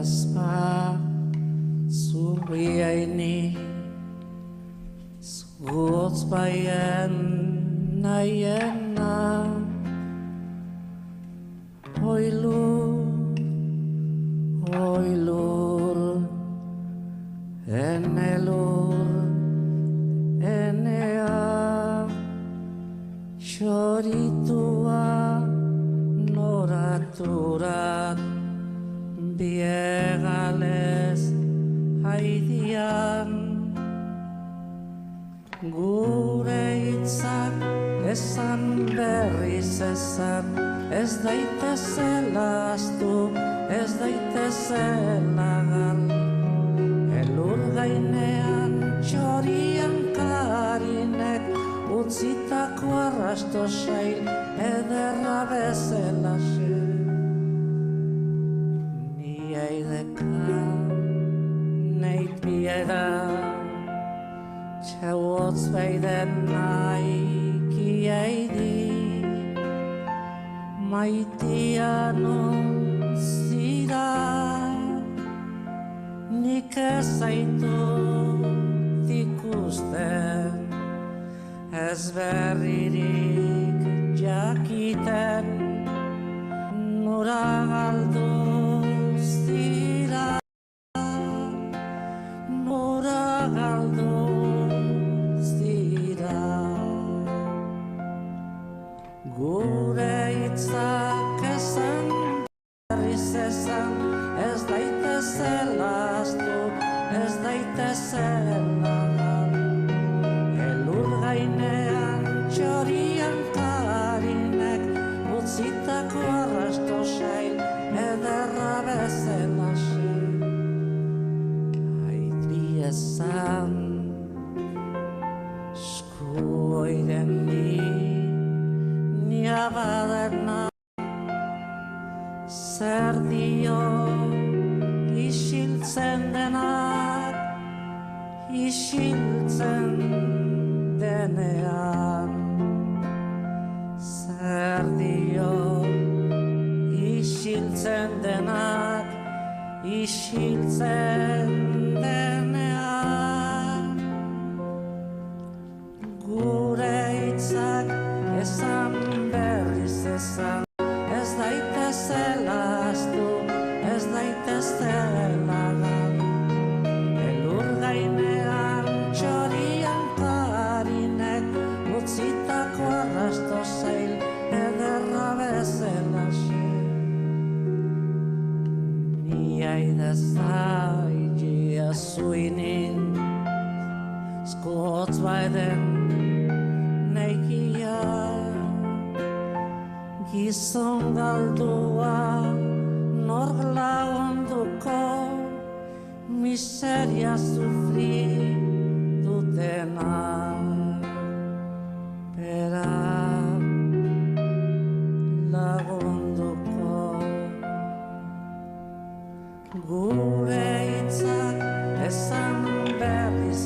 ezpa zurriainik zuhotz baien nahiena hoi lur ene lur enea txoritua noraturat biegalez haidian gure hitzak esan berriz esan ez daitezela ahaztu ez daitezela gal elur gainean txorian karinek utzitako arrasto sail ederra bezalaxe Niaideka neid bieda txauotz beiden naikiaidi maitian onzira nik ez zaitut ikusten ez berririk jakiten nora galduz dira nora galduz dira gure hitzak esan berriz esan ez daitezela ahaztu ez daitezela elur gainean txorian karinek utzitako arrasto sail ederra bezalaxe haitbi esan eskuoiden ni abadena zer dio isiltzen denak isiltzen denean zer dio isiltzen denak isiltzen denean gure hitzak esan berriz esan ez daitezela ahaztu ez daitezela gal elur gainean txorian karinek utzitako arrasto zail ederra bezalaxe Niaidezaigia zuinin zuhotz baiden neikia gizon galdua nork lagunduko miseria sufri dutena berak lagunduko gure hitzak esan berriz